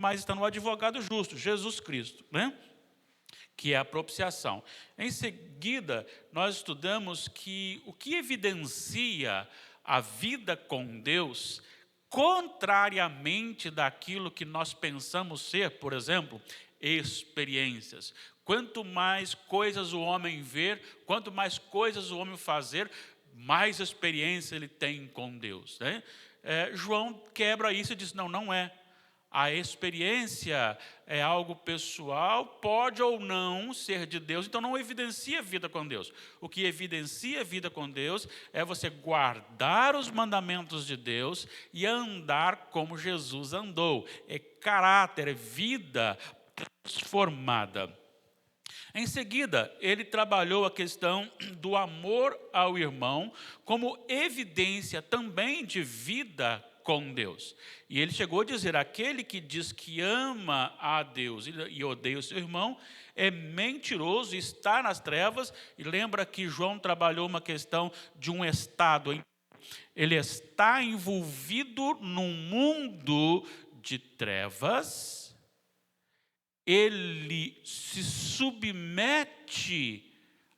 mas está no advogado justo, Jesus Cristo, né? Que é a propiciação. Em seguida, nós estudamos que o que evidencia a vida com Deus, contrariamente daquilo que nós pensamos ser, por exemplo, experiências. Quanto mais coisas o homem ver, quanto mais coisas o homem fazer, mais experiência ele tem com Deus, né? João quebra isso e diz, não é. A experiência é algo pessoal, pode ou não ser de Deus, então não evidencia vida com Deus. O que evidencia vida com Deus é você guardar os mandamentos de Deus e andar como Jesus andou. É caráter, é vida transformada. Em seguida, ele trabalhou a questão do amor ao irmão como evidência também de vida com Deus. E ele chegou a dizer, aquele que diz que ama a Deus e odeia o seu irmão, é mentiroso, está nas trevas. E lembra que João trabalhou uma questão de um estado. Ele está envolvido num mundo de trevas, ele se submete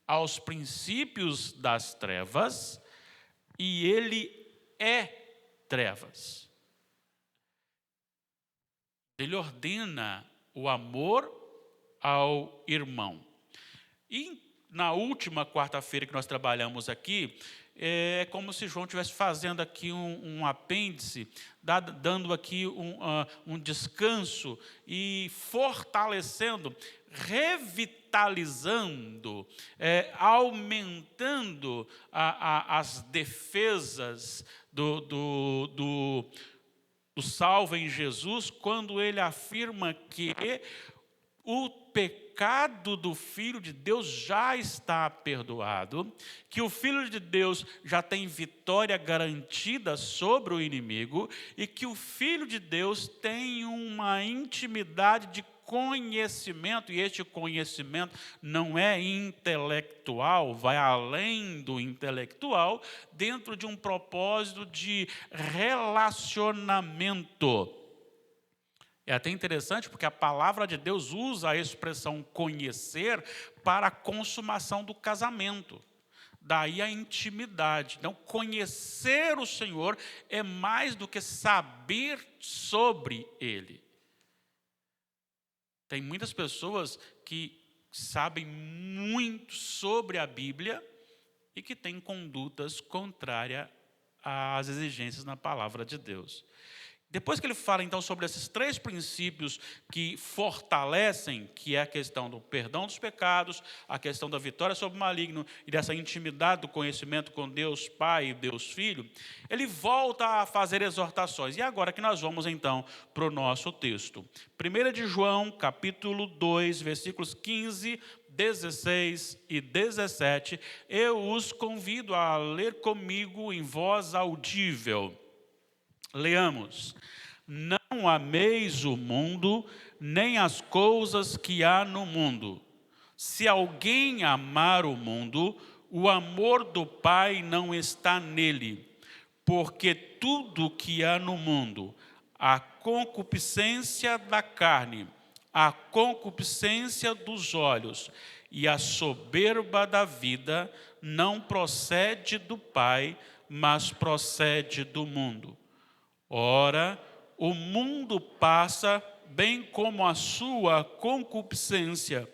aos princípios das trevas e ele é trevas. Ele ordena o amor ao irmão. E na última quarta-feira que nós trabalhamos aqui, é como se João estivesse fazendo aqui um apêndice, dando aqui um descanso e fortalecendo, revitalizando, aumentando as defesas do salvo em Jesus, quando ele afirma que o pecado do Filho de Deus já está perdoado, que o Filho de Deus já tem vitória garantida sobre o inimigo e que o Filho de Deus tem uma intimidade de conhecimento, e este conhecimento não é intelectual, vai além do intelectual, dentro de um propósito de relacionamento. É até interessante porque a palavra de Deus usa a expressão conhecer para a consumação do casamento. Daí a intimidade. Então, conhecer o Senhor é mais do que saber sobre Ele. Tem muitas pessoas que sabem muito sobre a Bíblia e que têm condutas contrárias às exigências na palavra de Deus. Depois que ele fala, então, sobre esses três princípios que fortalecem, que é a questão do perdão dos pecados, a questão da vitória sobre o maligno e dessa intimidade do conhecimento com Deus Pai e Deus Filho, ele volta a fazer exortações. E agora que nós vamos, então, para o nosso texto. 1 de João, capítulo 2, versículos 15, 16 e 17, eu os convido a ler comigo em voz audível. Leamos. Não ameis o mundo, nem as coisas que há no mundo. Se alguém amar o mundo, o amor do Pai não está nele. Porque tudo que há no mundo, a concupiscência da carne, a concupiscência dos olhos e a soberba da vida, não procede do Pai, mas procede do mundo. Ora, o mundo passa, bem como a sua concupiscência.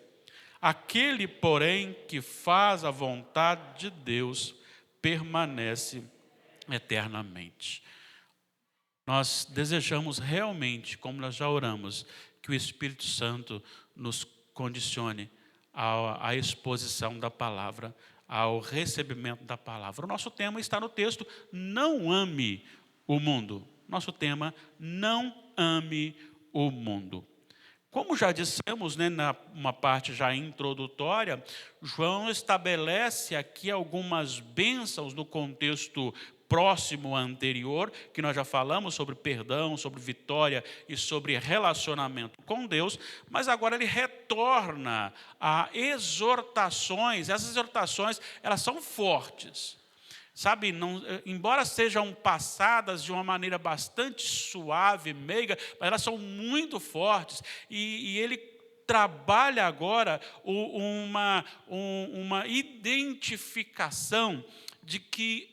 Aquele, porém, que faz a vontade de Deus, permanece eternamente. Nós desejamos realmente, como nós já oramos, que o Espírito Santo nos condicione à exposição da palavra, ao recebimento da palavra. O nosso tema está no texto, não ame o mundo. Nosso tema, não ame o mundo. Como já dissemos, né, numa parte já introdutória, João estabelece aqui algumas bênçãos no contexto próximo anterior, que nós já falamos sobre perdão, sobre vitória e sobre relacionamento com Deus, mas agora ele retorna a exortações. Essas exortações, elas são fortes. Sabe, não, embora sejam passadas de uma maneira bastante suave, meiga, mas elas são muito fortes. E ele trabalha agora uma identificação de que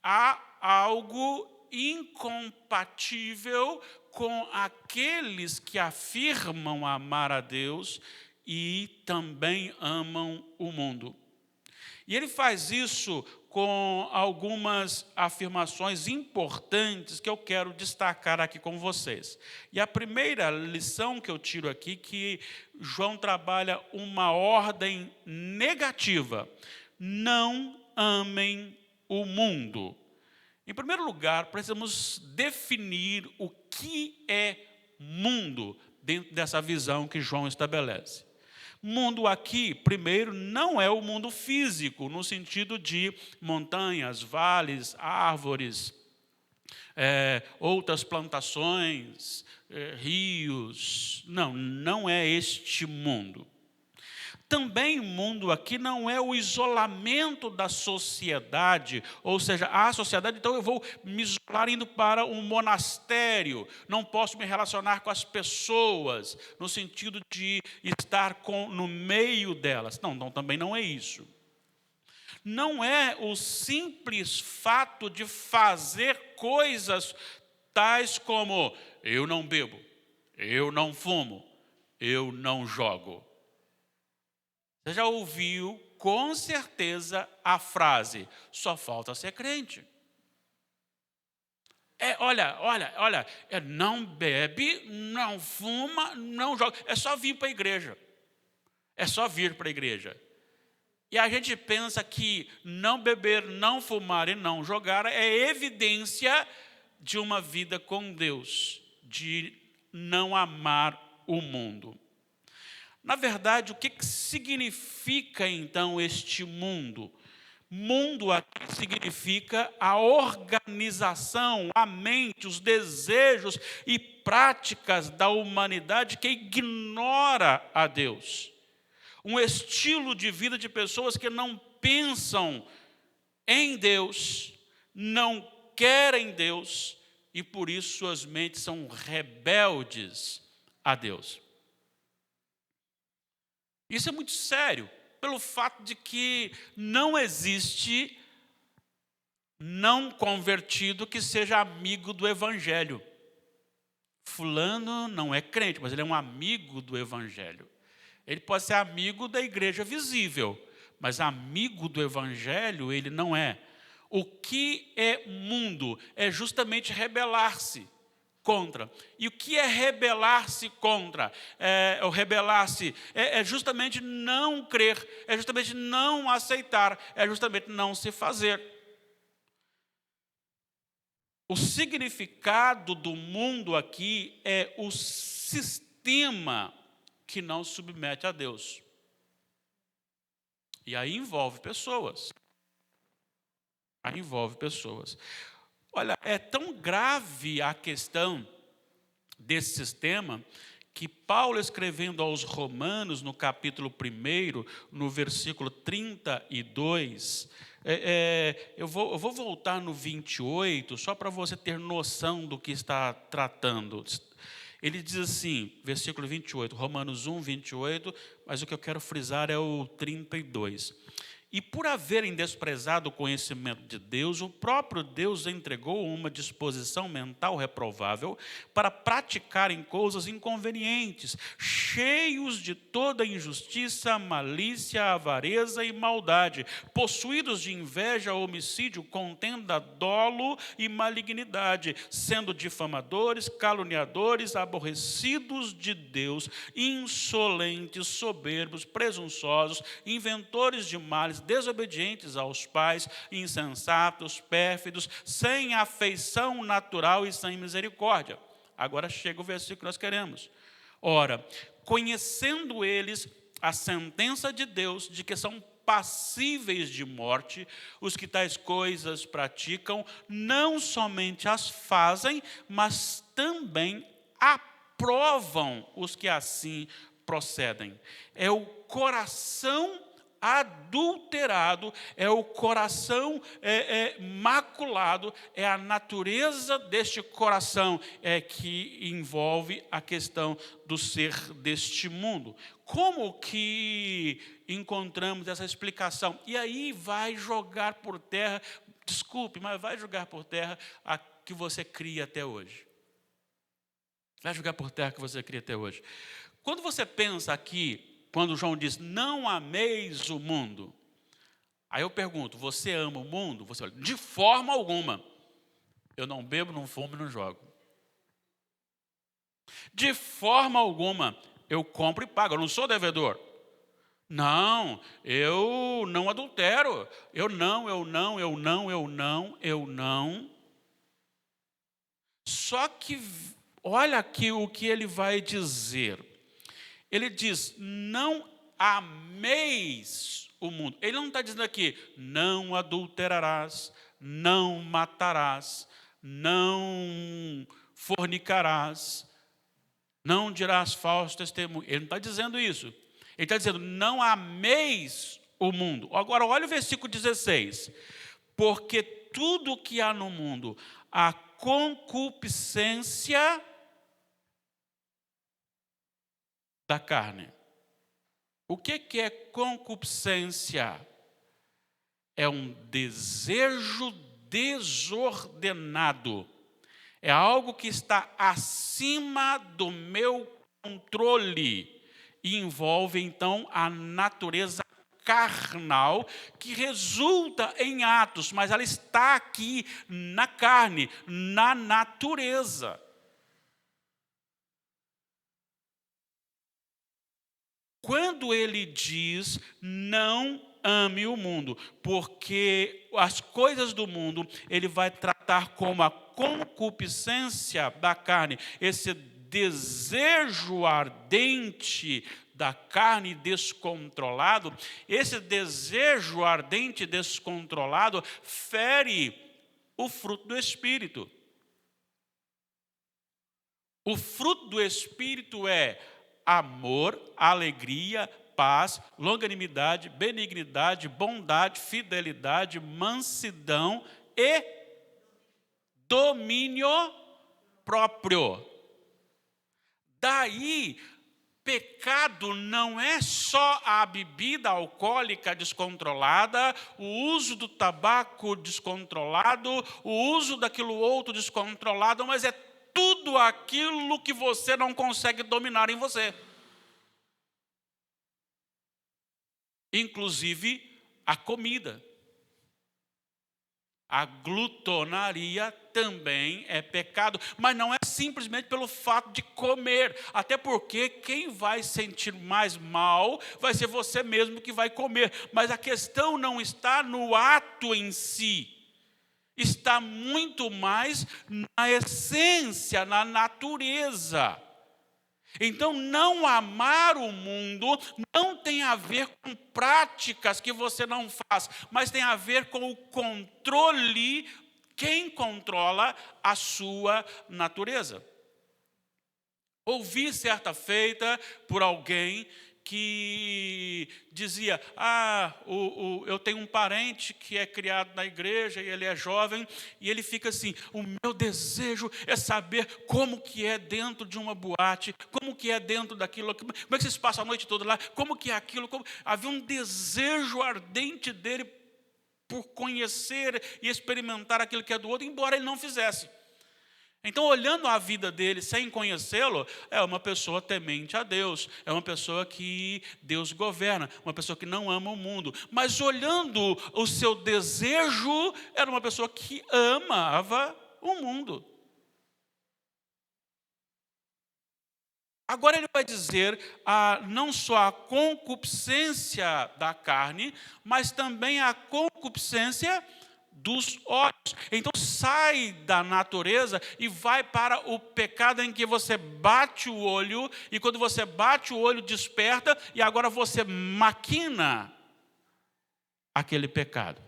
há algo incompatível com aqueles que afirmam amar a Deus e também amam o mundo. E ele faz isso com algumas afirmações importantes que eu quero destacar aqui com vocês. E a primeira lição que eu tiro aqui, que João trabalha uma ordem negativa. Não amem o mundo. Em primeiro lugar, precisamos definir o que é mundo dentro dessa visão que João estabelece. Mundo aqui, primeiro, não é o mundo físico, no sentido de montanhas, vales, árvores, outras plantações, rios. Não é este mundo. Também o mundo aqui não é o isolamento da sociedade, ou seja, a sociedade, então eu vou me isolar indo para um monastério, não posso me relacionar com as pessoas, no sentido de estar no meio delas. Não, também não é isso. Não é o simples fato de fazer coisas tais como eu não bebo, eu não fumo, eu não jogo. Você já ouviu, com certeza, a frase, só falta ser crente. Olha, não bebe, não fuma, não joga. É só vir para a igreja. É só vir para a igreja. E a gente pensa que não beber, não fumar e não jogar é evidência de uma vida com Deus, de não amar o mundo. Na verdade, o que significa então este mundo? Mundo aqui significa a organização, a mente, os desejos e práticas da humanidade que ignora a Deus. Um estilo de vida de pessoas que não pensam em Deus, não querem Deus e por isso suas mentes são rebeldes a Deus. Isso é muito sério, pelo fato de que não existe não convertido que seja amigo do Evangelho. Fulano não é crente, mas ele é um amigo do Evangelho. Ele pode ser amigo da igreja visível, mas amigo do Evangelho ele não é. O que é mundo? É justamente rebelar-se contra. E o que é rebelar-se contra? O rebelar-se é justamente não crer, é justamente não aceitar, é justamente não se fazer. O significado do mundo aqui é o sistema que não submete a Deus. E aí envolve pessoas. Olha, é tão grave a questão desse sistema que Paulo, escrevendo aos Romanos, no capítulo 1, no versículo 32, eu vou voltar no 28, só para você ter noção do que está tratando. Ele diz assim, versículo 28, Romanos 1, 28, mas o que eu quero frisar é o 32. E por haverem desprezado o conhecimento de Deus, o próprio Deus entregou uma disposição mental reprovável para praticarem coisas inconvenientes, cheios de toda injustiça, malícia, avareza e maldade, possuídos de inveja, homicídio, contenda, dolo e malignidade, sendo difamadores, caluniadores, aborrecidos de Deus, insolentes, soberbos, presunçosos, inventores de males, desobedientes aos pais, insensatos, pérfidos, sem afeição natural e sem misericórdia. Agora chega o versículo que nós queremos. Ora, conhecendo eles a sentença de Deus de que são passíveis de morte, os que tais coisas praticam, não somente as fazem, mas também aprovam os que assim procedem. É o coração adulterado, é o coração maculado, é a natureza deste coração que envolve a questão do ser deste mundo. Como que encontramos essa explicação? E aí vai jogar por terra, desculpe, mas vai jogar por terra a que você cria até hoje. Vai jogar por terra que você cria até hoje. Quando você pensa aqui, quando João diz, não ameis o mundo. Aí eu pergunto, você ama o mundo? Você olha, de forma alguma. Eu não bebo, não fumo, não jogo. De forma alguma. Eu compro e pago, eu não sou devedor. Não, eu não adultero. Eu não. Só que, olha aqui o que ele vai dizer. Ele diz, não ameis o mundo. Ele não está dizendo aqui, não adulterarás, não matarás, não fornicarás, não dirás falso testemunho. Ele não está dizendo isso. Ele está dizendo, não ameis o mundo. Agora, olha o versículo 16. Porque tudo que há no mundo, a concupiscência da carne. O que é concupiscência? É um desejo desordenado. É algo que está acima do meu controle. E envolve, então, a natureza carnal, que resulta em atos, mas ela está aqui na carne, na natureza. Quando ele diz, não ame o mundo, porque as coisas do mundo ele vai tratar como a concupiscência da carne, esse desejo ardente da carne descontrolado, esse desejo ardente descontrolado fere o fruto do Espírito. O fruto do Espírito é amor, alegria, paz, longanimidade, benignidade, bondade, fidelidade, mansidão e domínio próprio. Daí, pecado não é só a bebida alcoólica descontrolada, o uso do tabaco descontrolado, o uso daquilo outro descontrolado, mas é tudo aquilo que você não consegue dominar em você. Inclusive a comida. A glutonaria também é pecado, mas não é simplesmente pelo fato de comer, até porque quem vai sentir mais mal vai ser você mesmo que vai comer, mas a questão não está no ato em si, está muito mais na essência, na natureza. Então, não amar o mundo não tem a ver com práticas que você não faz, mas tem a ver com o controle, quem controla a sua natureza. Ouvi certa feita por alguém que dizia, eu tenho um parente que é criado na igreja e ele é jovem, e ele fica assim, o meu desejo é saber como que é dentro de uma boate, como que é dentro daquilo, como é que vocês passam a noite toda lá, como que é aquilo, havia um desejo ardente dele por conhecer e experimentar aquilo que é do outro, embora ele não fizesse. Então, olhando a vida dele sem conhecê-lo, é uma pessoa temente a Deus, é uma pessoa que Deus governa, uma pessoa que não ama o mundo. Mas olhando o seu desejo, era uma pessoa que amava o mundo. Agora ele vai dizer não só a concupiscência da carne, mas também a concupiscência dos olhos. Então sai da natureza e vai para o pecado em que você bate o olho, e quando você bate o olho desperta, e agora você maquina aquele pecado.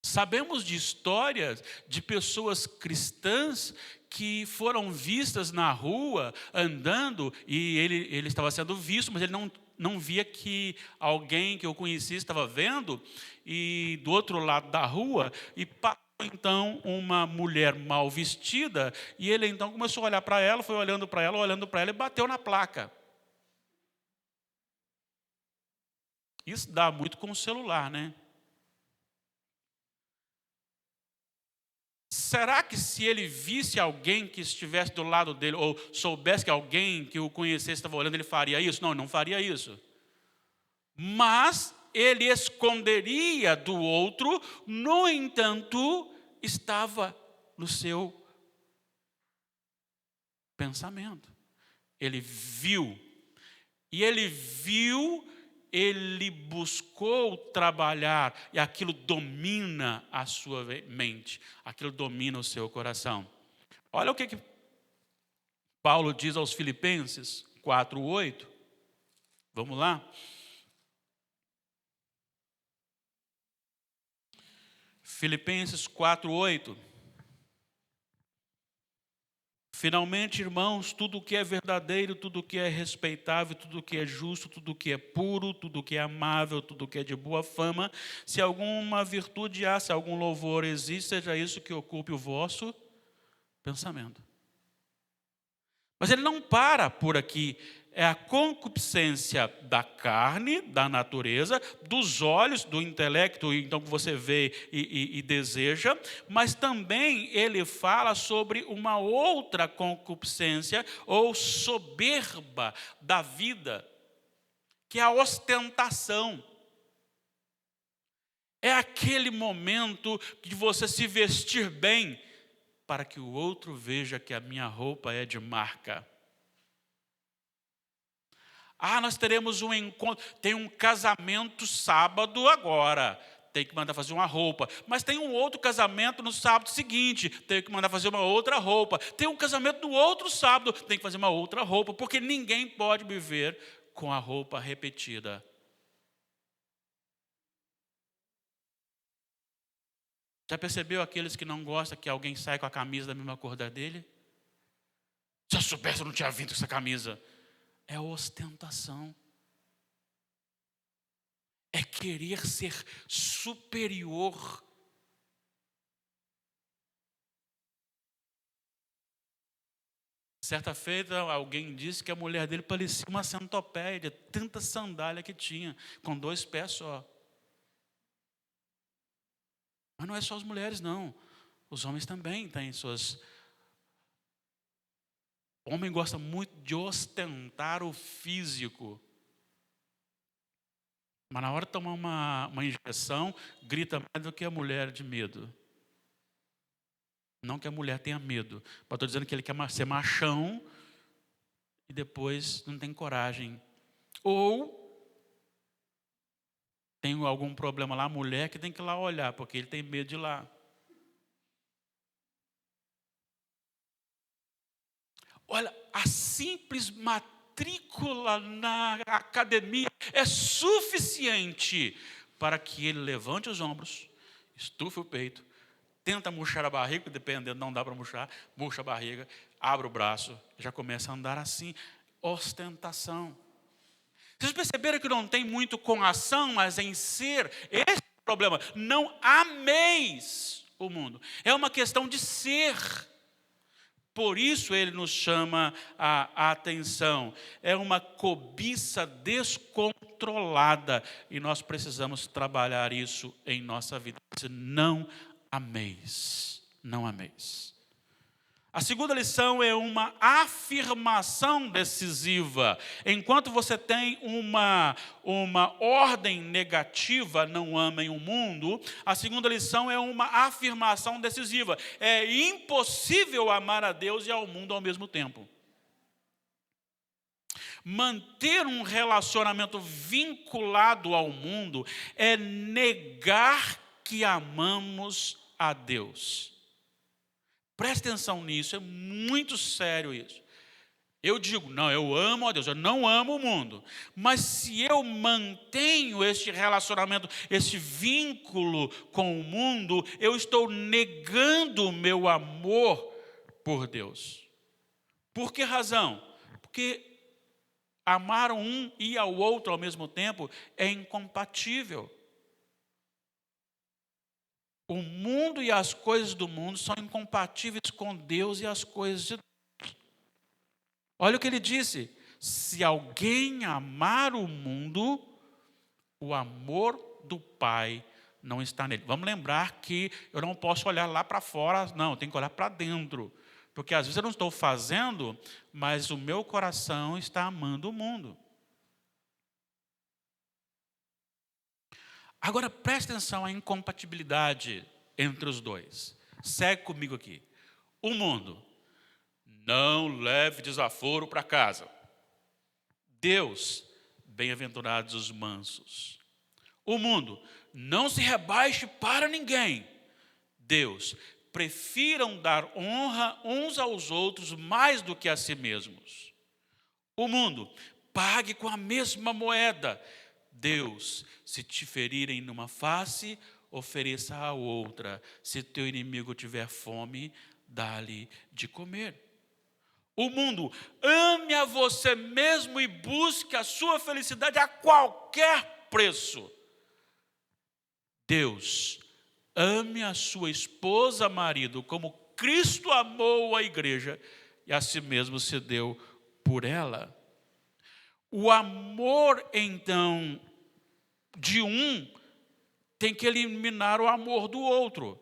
Sabemos de histórias de pessoas cristãs que foram vistas na rua andando, e ele estava sendo visto, mas ele não via que alguém que eu conhecia estava vendo, e do outro lado da rua, e passou então uma mulher mal vestida, e ele então começou a olhar para ela, foi olhando para ela e bateu na placa. Isso dá muito com o celular, né? Será que se ele visse alguém que estivesse do lado dele, ou soubesse que alguém que o conhecesse estava olhando, ele faria isso? Não, ele não faria isso. Mas ele esconderia do outro, no entanto, estava no seu pensamento. Ele viu. E ele viu, ele buscou trabalhar, e aquilo domina a sua mente, aquilo domina o seu coração. Olha o que Paulo diz aos Filipenses 4:8. Vamos lá? Filipenses 4:8. Finalmente, irmãos, tudo o que é verdadeiro, tudo o que é respeitável, tudo o que é justo, tudo o que é puro, tudo o que é amável, tudo o que é de boa fama, se alguma virtude há, se algum louvor existe, seja isso que ocupe o vosso pensamento. Mas ele não para por aqui. É a concupiscência da carne, da natureza, dos olhos, do intelecto, então que você vê e deseja, mas também ele fala sobre uma outra concupiscência ou soberba da vida, que é a ostentação. É aquele momento de você se vestir bem para que o outro veja que a minha roupa é de marca. Nós teremos um encontro, tem um casamento sábado agora, tem que mandar fazer uma roupa. Mas tem um outro casamento no sábado seguinte, tem que mandar fazer uma outra roupa. Tem um casamento no outro sábado, tem que fazer uma outra roupa, porque ninguém pode me ver com a roupa repetida. Já percebeu aqueles que não gostam que alguém sai com a camisa da mesma cor da dele? Se eu soubesse, eu não tinha vindo com essa camisa. É ostentação. É querer ser superior. Certa feita, alguém disse que a mulher dele parecia uma centopeia, de tanta sandália que tinha, com 2 pés só. Mas não é só as mulheres, não. Os homens também têm suas... O homem gosta muito de ostentar o físico. Mas na hora de tomar uma injeção, grita mais do que a mulher de medo. Não que a mulher tenha medo, mas estou dizendo que ele quer ser machão e depois não tem coragem. Ou tem algum problema lá, a mulher que tem que ir lá olhar, porque ele tem medo de ir lá. Olha, a simples matrícula na academia é suficiente para que ele levante os ombros, estufe o peito, tenta murchar a barriga, dependendo, não dá para murchar, murcha a barriga, abre o braço, já começa a andar assim, ostentação. Vocês perceberam que não tem muito com ação, mas em ser? Esse é o problema. Não ameis o mundo. É uma questão de ser. Por isso ele nos chama a atenção. É uma cobiça descontrolada. E nós precisamos trabalhar isso em nossa vida. Não ameis. Não ameis. A segunda lição é uma afirmação decisiva. Enquanto você tem uma ordem negativa, não amem o mundo, a segunda lição é uma afirmação decisiva. É impossível amar a Deus e ao mundo ao mesmo tempo. Manter um relacionamento vinculado ao mundo é negar que amamos a Deus. Preste atenção nisso, é muito sério isso. Eu digo, não, eu amo a Deus, eu não amo o mundo. Mas se eu mantenho este relacionamento, esse vínculo com o mundo, eu estou negando o meu amor por Deus. Por que razão? Porque amar um e ao outro ao mesmo tempo é incompatível. O mundo e as coisas do mundo são incompatíveis com Deus e as coisas de Deus. Olha o que ele disse: se alguém amar o mundo, o amor do Pai não está nele. Vamos lembrar que eu não posso olhar lá para fora, não, eu tenho que olhar para dentro. Porque às vezes eu não estou fazendo, mas o meu coração está amando o mundo. Agora preste atenção à incompatibilidade entre os dois. Segue comigo aqui. O mundo: não leve desaforo para casa. Deus: bem-aventurados os mansos. O mundo: não se rebaixe para ninguém. Deus: prefiram dar honra uns aos outros mais do que a si mesmos. O mundo: pague com a mesma moeda. Deus: se te ferirem numa face, ofereça a outra. Se teu inimigo tiver fome, dá-lhe de comer. O mundo: ame a você mesmo e busque a sua felicidade a qualquer preço. Deus: ame a sua esposa, marido, como Cristo amou a igreja e a si mesmo se deu por ela. O amor, então, de um tem que eliminar o amor do outro.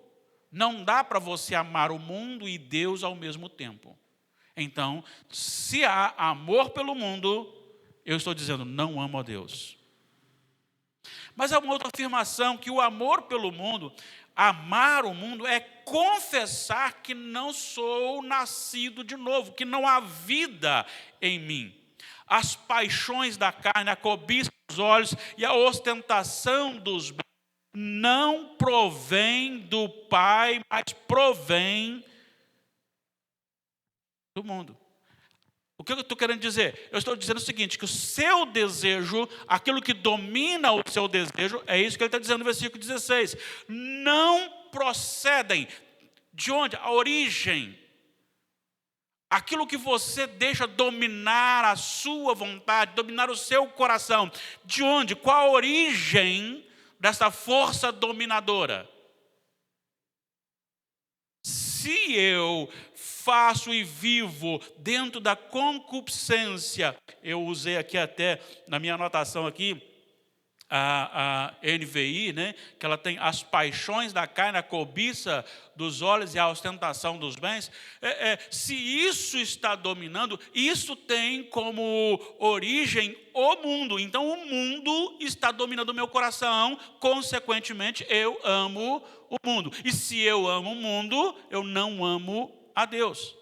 Não dá para você amar o mundo e Deus ao mesmo tempo. Então, se há amor pelo mundo, eu estou dizendo, não amo a Deus. Mas há uma outra afirmação, que o amor pelo mundo, amar o mundo, é confessar que não sou nascido de novo, que não há vida em mim. As paixões da carne, a cobiça dos olhos e a ostentação dos bens não provém do Pai, mas provém do mundo. O que eu estou querendo dizer? Eu estou dizendo o seguinte, que o seu desejo, aquilo que domina o seu desejo, é isso que ele está dizendo no versículo 16. Não procedem. De onde? A origem. Aquilo que você deixa dominar a sua vontade, dominar o seu coração. De onde? Qual a origem dessa força dominadora? Se eu faço e vivo dentro da concupiscência, eu usei aqui até, na minha anotação aqui, a NVI, né, que ela tem as paixões da carne, a cobiça dos olhos e a ostentação dos bens. Se isso está dominando, isso tem como origem o mundo. Então o mundo está dominando o meu coração, consequentemente eu amo o mundo. E se eu amo o mundo, eu não amo a Deus.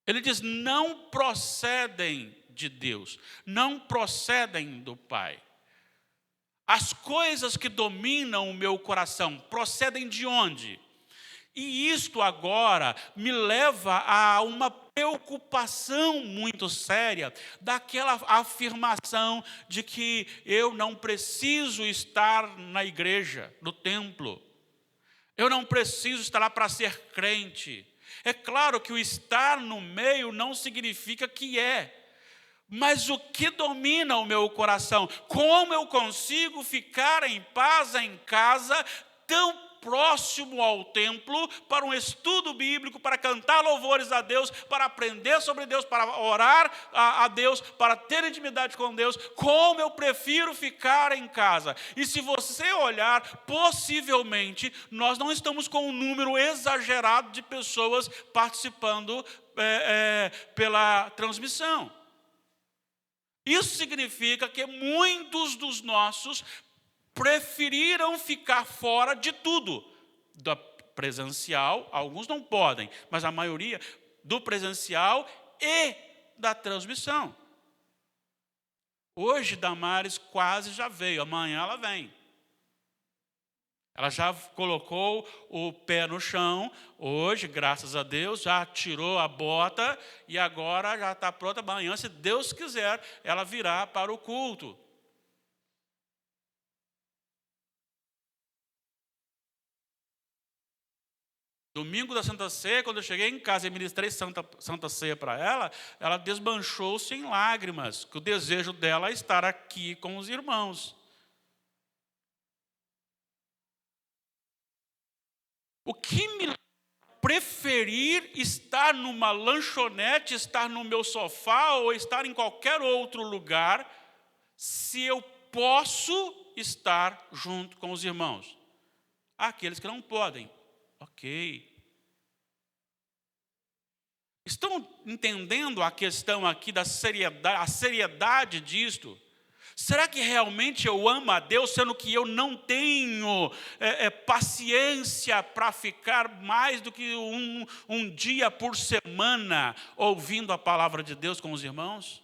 Ele diz, não procedem de Deus, não procedem do Pai. As coisas que dominam o meu coração procedem de onde? E isto agora me leva a uma preocupação muito séria daquela afirmação de que eu não preciso estar na igreja, no templo. Eu não preciso estar lá para ser crente. É claro que o estar no meio não significa que é. Mas o que domina o meu coração? Como eu consigo ficar em paz em casa, tão próximo ao templo, para um estudo bíblico, para cantar louvores a Deus, para aprender sobre Deus, para orar a Deus, para ter intimidade com Deus? Como eu prefiro ficar em casa? E se você olhar, possivelmente, nós não estamos com um número exagerado de pessoas participando pela transmissão. Isso significa que muitos dos nossos preferiram ficar fora de tudo. Da presencial, alguns não podem, mas a maioria do presencial e da transmissão. Hoje Damares quase já veio, amanhã ela vem. Ela já colocou o pé no chão, hoje, graças a Deus, já tirou a bota e agora já está pronta. Amanhã, se Deus quiser, ela virá para o culto. Domingo da Santa Ceia, quando eu cheguei em casa e ministrei Santa Ceia para ela, ela desmanchou-se em lágrimas, que o desejo dela é estar aqui com os irmãos. O que me preferir estar numa lanchonete, estar no meu sofá ou estar em qualquer outro lugar, se eu posso estar junto com os irmãos? Há aqueles que não podem. Ok. Estão entendendo a questão aqui da seriedade, a seriedade disto? Será que realmente eu amo a Deus, sendo que eu não tenho paciência para ficar mais do que um dia por semana ouvindo a palavra de Deus com os irmãos?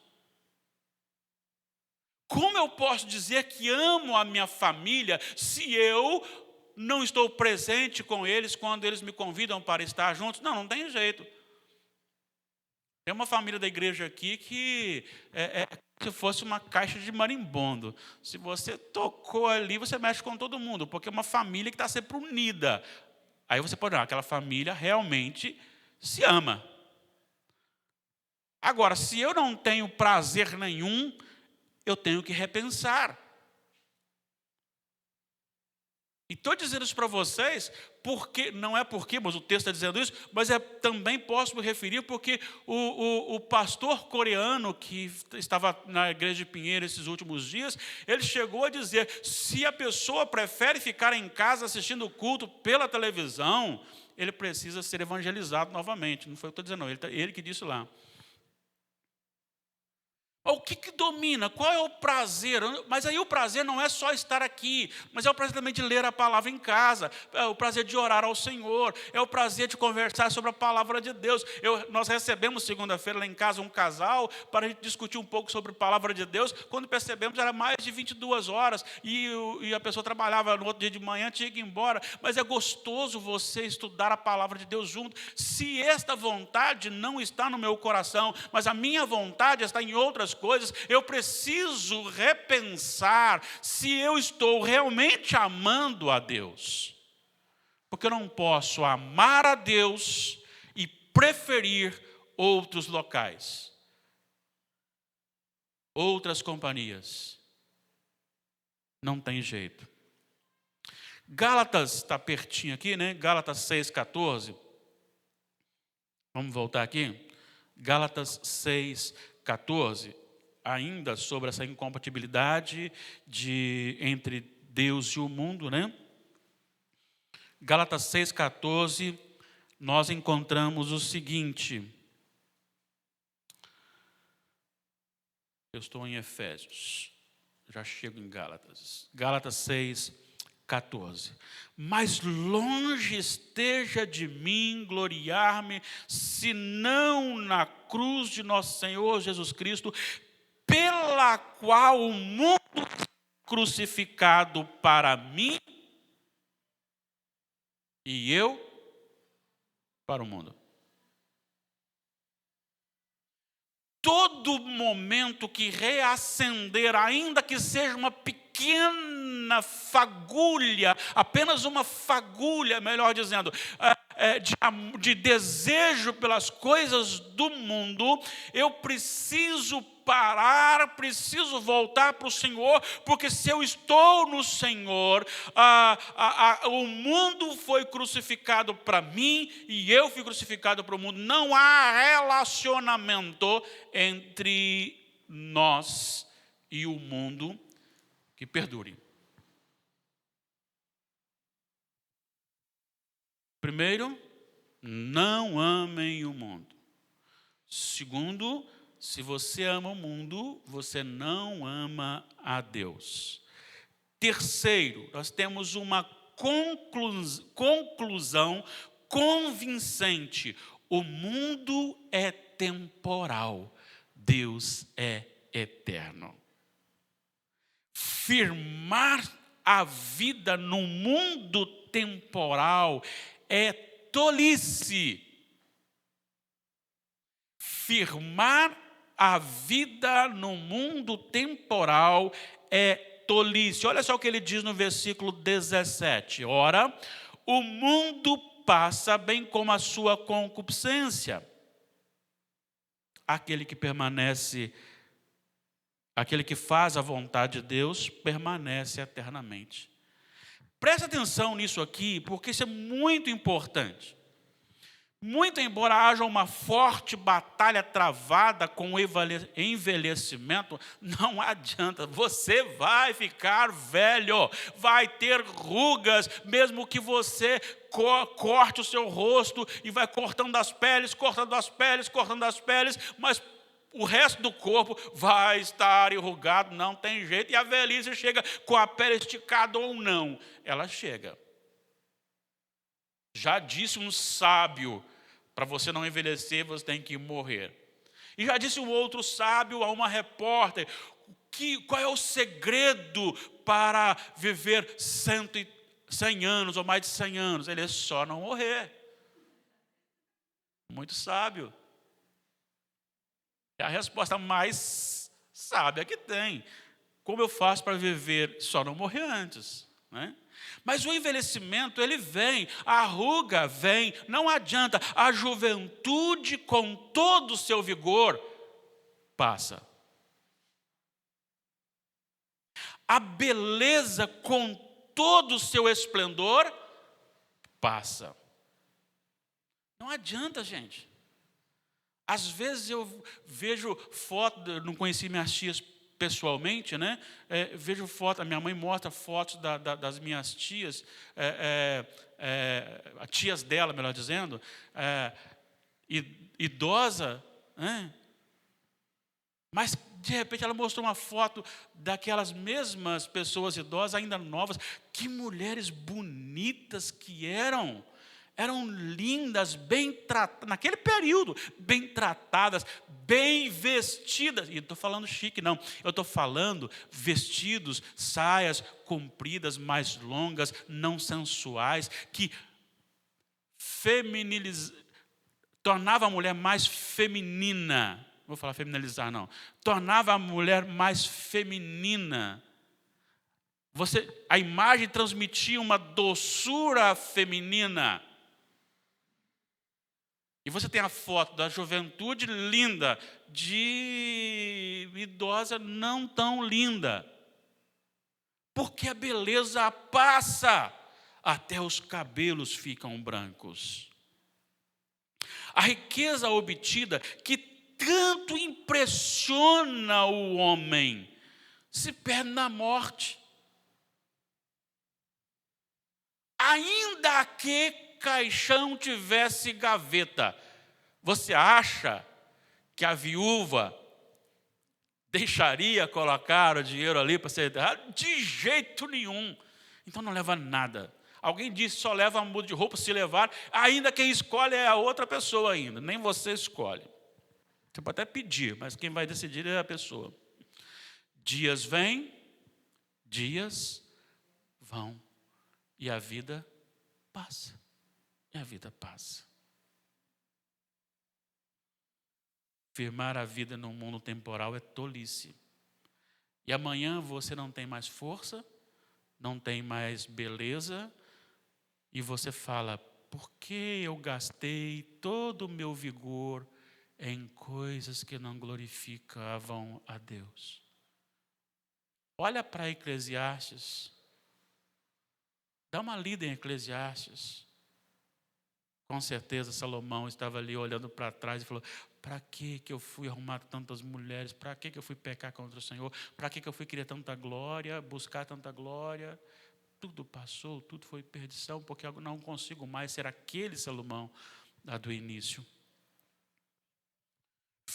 Como eu posso dizer que amo a minha família se eu não estou presente com eles quando eles me convidam para estar juntos? Não tem jeito. Tem uma família da igreja aqui que se fosse uma caixa de marimbondo. Se você tocou ali, você mexe com todo mundo, porque é uma família que está sempre unida. Aí você pode dizer, aquela família realmente se ama. Agora, se eu não tenho prazer nenhum, eu tenho que repensar. E estou dizendo isso para vocês, porque não é porque, mas o texto está dizendo isso, mas também posso me referir porque o pastor coreano que estava na igreja de Pinheiro esses últimos dias, ele chegou a dizer, se a pessoa prefere ficar em casa assistindo o culto pela televisão, ele precisa ser evangelizado novamente. Não foi o que eu estou dizendo, não, ele que disse lá. O que domina? Qual é o prazer? Mas aí o prazer não é só estar aqui, mas é o prazer também de ler a palavra em casa, é o prazer de orar ao Senhor, é o prazer de conversar sobre a palavra de Deus. Nós recebemos segunda-feira lá em casa um casal para a gente discutir um pouco sobre a palavra de Deus. Quando percebemos era mais de 22 horas e a pessoa trabalhava no outro dia de manhã, tinha que ir embora. Mas é gostoso você estudar a palavra de Deus junto. Se esta vontade não está no meu coração, mas a minha vontade está em outras coisas, eu preciso repensar se eu estou realmente amando a Deus. Porque eu não posso amar a Deus e preferir outros locais, outras companhias. Não tem jeito. Gálatas está pertinho aqui, né? Gálatas 6,14. Vamos voltar aqui. Gálatas 6,14. Ainda sobre essa incompatibilidade entre Deus e o mundo, né? Gálatas 6,14, nós encontramos o seguinte. Eu estou em Efésios, já chego em Gálatas. Gálatas 6,14. Mas longe esteja de mim gloriar-me, senão na cruz de nosso Senhor Jesus Cristo, pela qual o mundo foi crucificado para mim e eu para o mundo. Todo momento que reacender, ainda que seja uma pequena fagulha, apenas uma fagulha, melhor dizendo, de desejo pelas coisas do mundo, eu preciso parar, preciso voltar para o Senhor, porque se eu estou no Senhor, o mundo foi crucificado para mim e eu fui crucificado para o mundo. Não há relacionamento entre nós e o mundo que perdure. Primeiro, não amem o mundo. Segundo, se você ama o mundo, você não ama a Deus. Terceiro, nós temos uma conclusão convincente. O mundo é temporal, Deus é eterno. Firmar a vida no mundo temporal é tolice. Firmar a vida no mundo temporal é tolice. Olha só o que ele diz no versículo 17. Ora, o mundo passa bem como a sua concupiscência. Aquele que faz a vontade de Deus, permanece eternamente. Preste atenção nisso aqui, porque isso é muito importante. Muito embora haja uma forte batalha travada com o envelhecimento, não adianta, você vai ficar velho, vai ter rugas, mesmo que você corte o seu rosto e vai cortando as peles, mas o resto do corpo vai estar enrugado, não tem jeito, e a velhice chega com a pele esticada ou não, ela chega. Já disse um sábio, para você não envelhecer, você tem que morrer. E já disse um outro sábio a uma repórter, qual é o segredo para viver 100 anos ou mais de 100 anos? Ele é só não morrer. Muito sábio. É a resposta mais sábia que tem. Como eu faço para viver só não morrer antes? Né? Mas o envelhecimento, ele vem, a ruga vem, não adianta, a juventude com todo o seu vigor passa. A beleza com todo o seu esplendor passa. Não adianta, gente. Às vezes eu vejo foto, não conheci minhas tias pessoalmente, né? Vejo foto, a minha mãe mostra fotos das minhas tias, tias dela, melhor dizendo, idosa, né? Mas de repente ela mostrou uma foto daquelas mesmas pessoas idosas, ainda novas, que mulheres bonitas que eram lindas, bem tratadas, naquele período, bem tratadas, bem vestidas. E não estou falando chique, não. Eu estou falando vestidos, saias compridas, mais longas, não sensuais, que tornava a mulher mais feminina. Não vou falar feminilizar, não. Tornava a mulher mais feminina. A imagem transmitia uma doçura feminina. E você tem a foto da juventude linda, de idosa não tão linda. Porque a beleza passa, até os cabelos ficam brancos. A riqueza obtida, que tanto impressiona o homem, se perde na morte. Ainda que caixão tivesse gaveta, você acha que a viúva deixaria colocar o dinheiro ali para ser enterrado? De jeito nenhum. Então não leva nada. Alguém disse só leva uma muda de roupa, se levar, ainda quem escolhe é a outra pessoa ainda, nem você escolhe. Você pode até pedir, mas quem vai decidir é a pessoa. Dias vêm, dias vão, e a vida passa. E a vida passa. Firmar a vida no mundo temporal é tolice. E amanhã você não tem mais força, não tem mais beleza, e você fala, por que eu gastei todo o meu vigor em coisas que não glorificavam a Deus? Olha para Eclesiastes. Dá uma lida em Eclesiastes. Com certeza Salomão estava ali olhando para trás e falou, para que eu fui arrumar tantas mulheres? Para que eu fui pecar contra o Senhor? Para que eu fui querer tanta glória, buscar tanta glória? Tudo passou, tudo foi perdição, porque eu não consigo mais ser aquele Salomão lá do início.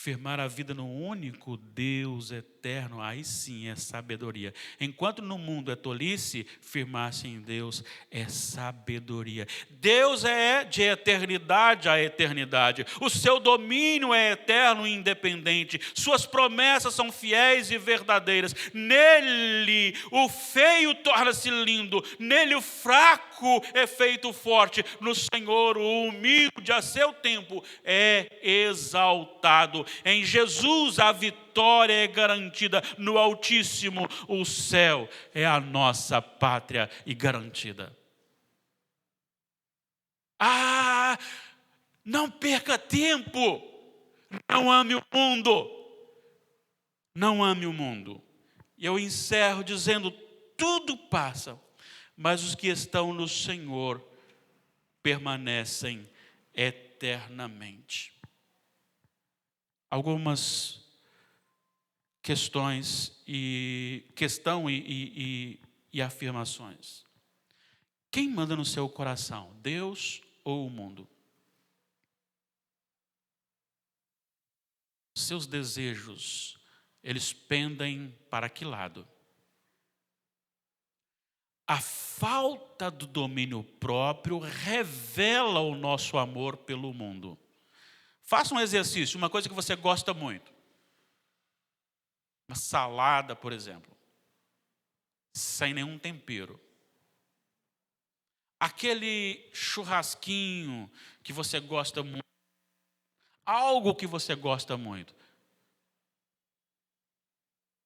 Firmar a vida no único Deus eterno, aí sim é sabedoria. Enquanto no mundo é tolice, firmar-se em Deus é sabedoria. Deus é de eternidade a eternidade. O seu domínio é eterno e independente. Suas promessas são fiéis e verdadeiras. Nele o feio torna-se lindo. Nele o fraco é feito forte. No Senhor o humilde a seu tempo é exaltado. Em Jesus a vitória é garantida. No Altíssimo o céu é a nossa pátria e garantida. Não perca tempo. Não ame o mundo. Não ame o mundo. E eu encerro dizendo: tudo passa, mas os que estão no Senhor permanecem eternamente. Algumas questões e afirmações. Quem manda no seu coração, Deus ou o mundo? Seus desejos, eles pendem para que lado? A falta do domínio próprio revela o nosso amor pelo mundo. Faça um exercício, uma coisa que você gosta muito. Uma salada, por exemplo, sem nenhum tempero. Aquele churrasquinho que você gosta muito. Algo que você gosta muito.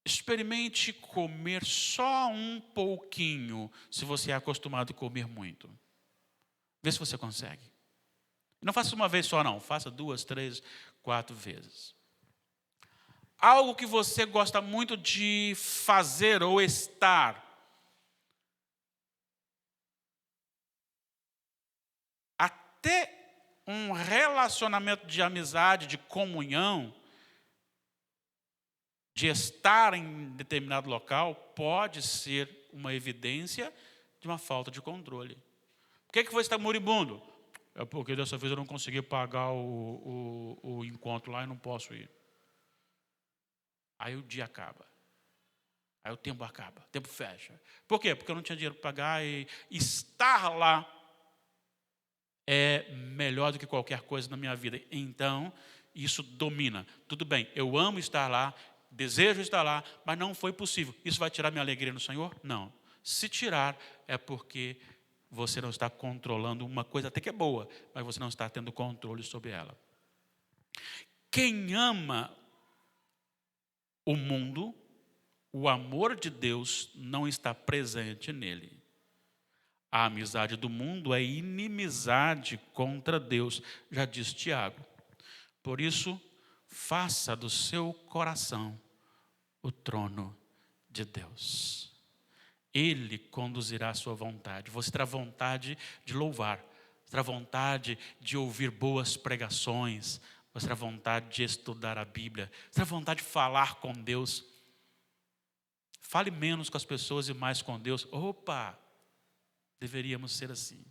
Experimente comer só um pouquinho, se você é acostumado a comer muito. Vê se você consegue. Não faça uma vez só não, faça 2, 3, 4 vezes. Algo que você gosta muito de fazer ou estar. Até um relacionamento de amizade, de comunhão, de estar em determinado local, pode ser uma evidência de uma falta de controle. Por que você está moribundo? É porque dessa vez eu não consegui pagar o encontro lá e não posso ir. Aí o dia acaba. Aí o tempo acaba, o tempo fecha. Por quê? Porque eu não tinha dinheiro para pagar e estar lá é melhor do que qualquer coisa na minha vida. Então, isso domina. Tudo bem, eu amo estar lá, desejo estar lá, mas não foi possível. Isso vai tirar minha alegria no Senhor? Não. Se tirar, é porque você não está controlando uma coisa até que é boa, mas você não está tendo controle sobre ela. Quem ama o mundo, o amor de Deus não está presente nele. A amizade do mundo é inimizade contra Deus, já diz Tiago. Por isso, faça do seu coração o trono de Deus. Ele conduzirá a sua vontade. Você terá vontade de louvar, terá vontade de ouvir boas pregações, você terá vontade de estudar a Bíblia, terá vontade de falar com Deus. Fale menos com as pessoas e mais com Deus. Opa! Deveríamos ser assim.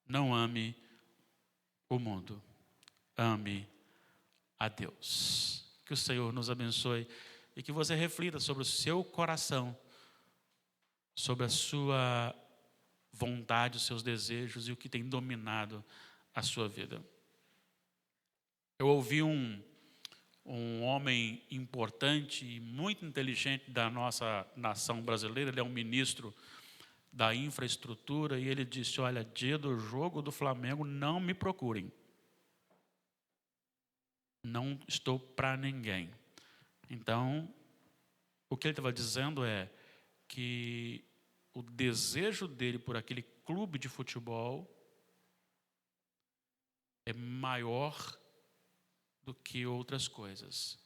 Não ame o mundo, ame a Deus. Que o Senhor nos abençoe e que você reflita sobre o seu coração, sobre a sua vontade, os seus desejos e o que tem dominado a sua vida. Eu ouvi um homem importante e muito inteligente da nossa nação brasileira, ele é um ministro da infraestrutura, e ele disse: olha, dia do jogo do Flamengo, não me procurem. Não estou para ninguém. Então, o que ele estava dizendo é que o desejo dele por aquele clube de futebol é maior do que outras coisas.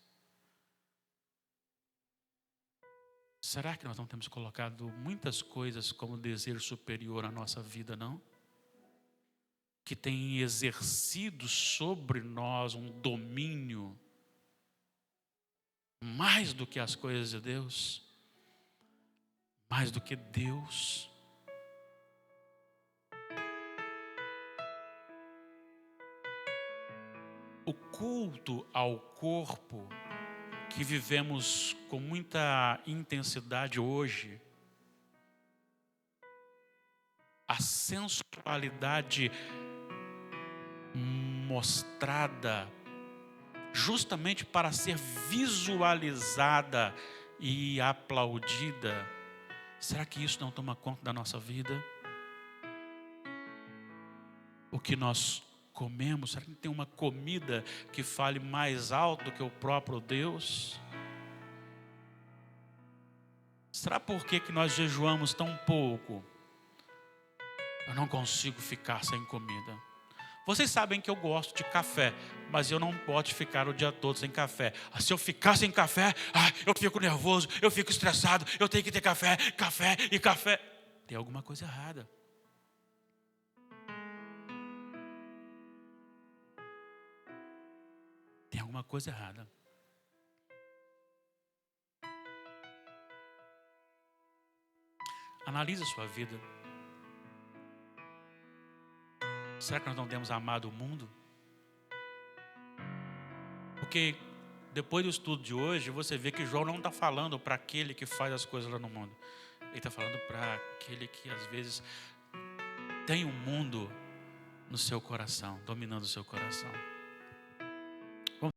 Será que nós não temos colocado muitas coisas como desejo superior à nossa vida, não? Que tem exercido sobre nós um domínio mais do que as coisas de Deus, mais do que Deus. O culto ao corpo que vivemos com muita intensidade hoje, a sensualidade mostrada justamente para ser visualizada e aplaudida, será que isso não toma conta da nossa vida? O que nós comemos, será que tem uma comida que fale mais alto que o próprio Deus? Será por que nós jejuamos tão pouco? Eu não consigo ficar sem comida. Vocês sabem que eu gosto de café, mas eu não posso ficar o dia todo sem café. Se eu ficar sem café, eu fico nervoso, eu fico estressado, eu tenho que ter café, café e café. Tem alguma coisa errada. Tem alguma coisa errada. Analise a sua vida. Será que nós não temos amado o mundo? Porque depois do estudo de hoje, você vê que João não está falando para aquele que faz as coisas lá no mundo. Ele está falando para aquele que às vezes tem o mundo no seu coração, dominando o seu coração.